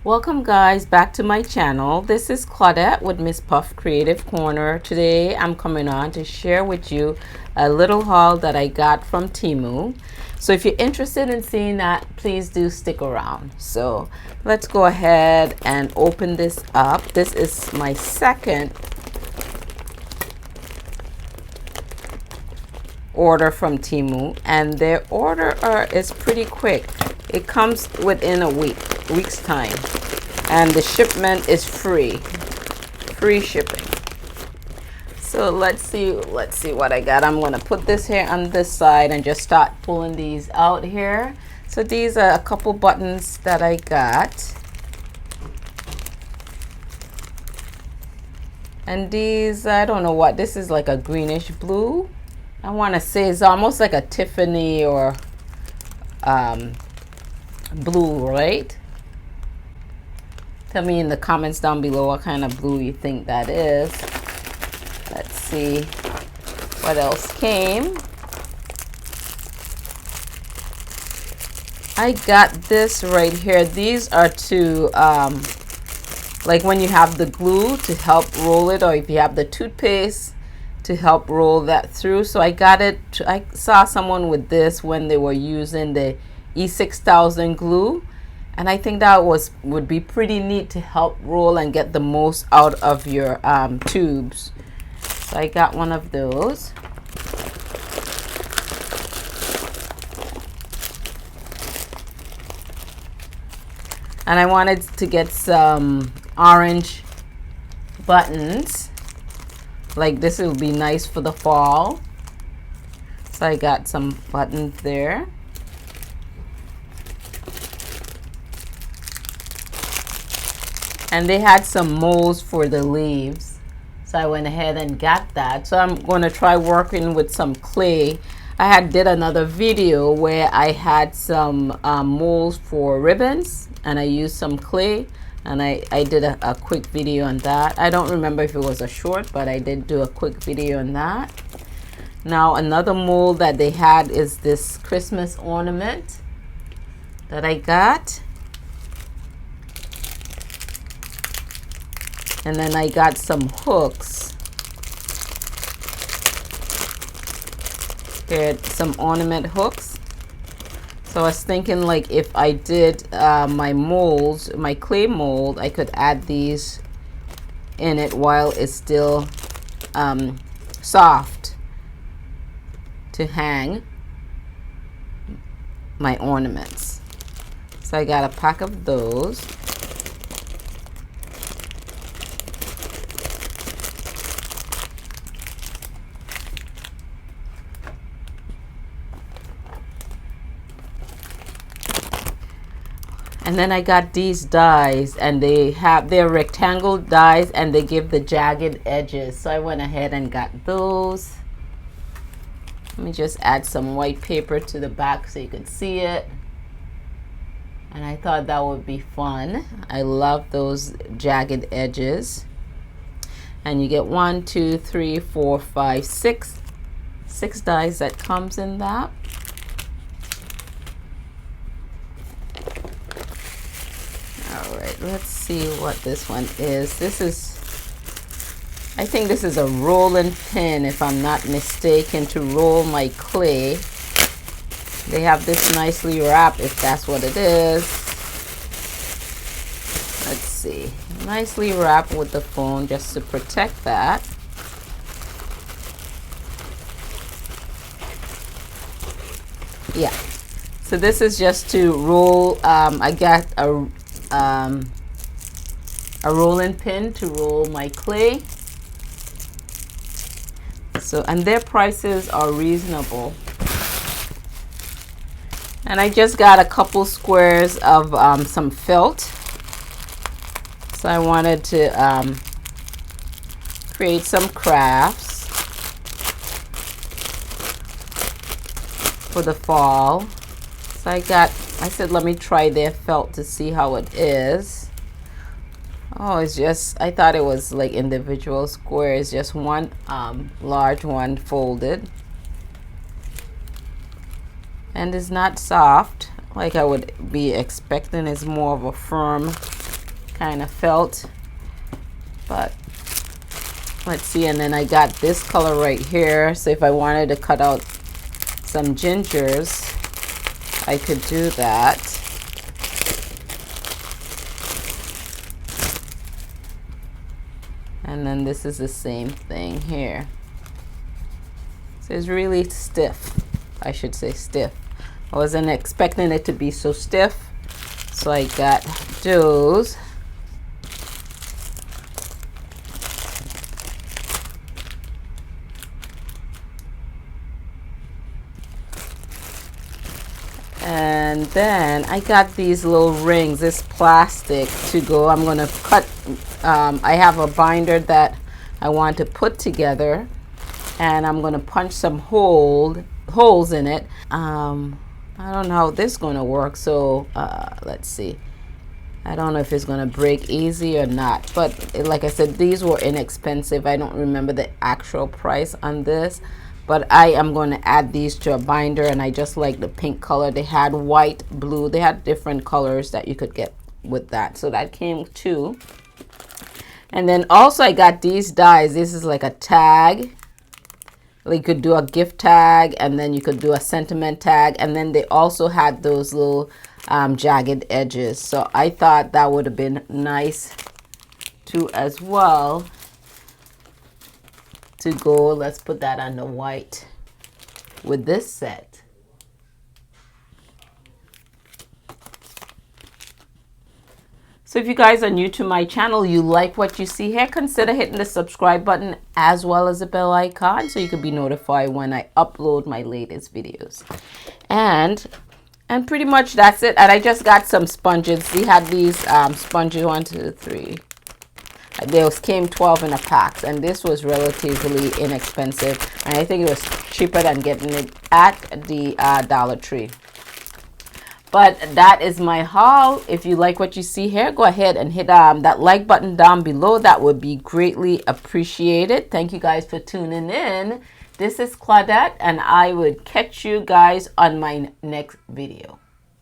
Welcome guys back to my channel. This is Claudette with Miss Puff Creative Corner. Today I'm coming on to share with you a little haul that I got from Temu. So if you're interested in seeing that, please do stick around. So let's go ahead and open this up. This is my second order from Temu, and their order is pretty quick. It comes within a week's time, and the shipment is free shipping. So let's see what I got. I'm gonna put this here on this side and just start pulling these out here. So these are a couple buttons that I got, and these, I don't know what this is, like a greenish blue. I want to say it's almost like a Tiffany or blue, right? Tell me in the comments down below what kind of blue you think that is. Let's see what else came. I got this right here. These are to like when you have the glue to help roll it, or if you have the toothpaste to help roll that through. So I got it. I saw someone with this when they were using the E6000 glue, and I think that would be pretty neat to help roll and get the most out of your tubes. So I got one of those. And I wanted to get some orange buttons. Like this will be nice for the fall. So I got some buttons there. And they had some molds for the leaves, so I went ahead and got that. So I'm going to try working with some clay. I did another video where I had some molds for ribbons, and I used some clay, and I did a quick video on that. I don't remember if it was a short, but I did do a quick video on that. Now another mold that they had is this Christmas ornament that I got. And then I got some hooks. Here, some ornament hooks. So I was thinking, like, if I did my molds, my clay mold, I could add these in it while it's still soft to hang my ornaments. So I got a pack of those. And then I got these dies, and they're rectangle dies, and they give the jagged edges. So I went ahead and got those. Let me just add some white paper to the back so you can see it. And I thought that would be fun. I love those jagged edges. And you get 1, 2, 3, 4, 5, 6 dies that comes in that. Alright, let's see what this one is. I think this is a rolling pin, if I'm not mistaken, to roll my clay. They have this nicely wrapped, if that's what it is. Let's see. Nicely wrapped with the foam just to protect that. Yeah. So this is just to roll. I got a rolling pin to roll my clay. So, and their prices are reasonable. And I just got a couple squares of some felt. So I wanted to create some crafts for the fall. So I said, let me try their felt to see how it is. Oh, it's just, I thought it was like individual squares, just one large one folded. And it's not soft like I would be expecting. It's more of a firm kind of felt, but let's see. And then I got this color right here, so if I wanted to cut out some gingers, I could do that. And then this is the same thing here. So it's really stiff. I should say stiff. I wasn't expecting it to be so stiff. So I got those. And then I got these little rings, this plastic to go. I'm going to cut, I have a binder that I want to put together, and I'm going to punch some holes in it. I don't know how this is going to work, so let's see. I don't know if it's going to break easy or not, but like I said, these were inexpensive. I don't remember the actual price on this, but I am going to add these to a binder, and I just like the pink color. They had white, blue, they had different colors that you could get with that, so that came too. And then also I got these dies. This is like a tag. You could do a gift tag, and then you could do a sentiment tag, and then they also had those little jagged edges. So I thought that would have been nice too as well to go. Let's put that on the white with this set. So if you guys are new to my channel, you like what you see here, consider hitting the subscribe button as well as the bell icon so you can be notified when I upload my latest videos. And pretty much that's it. And I just got some sponges. We had these sponges, 1, 2, 3. They came 12 in a pack, and this was relatively inexpensive. And I think it was cheaper than getting it at the Dollar Tree. But that is my haul. If you like what you see here, go ahead and hit that like button down below. That would be greatly appreciated. Thank you guys for tuning in. This is Claudette, and I would catch you guys on my next video.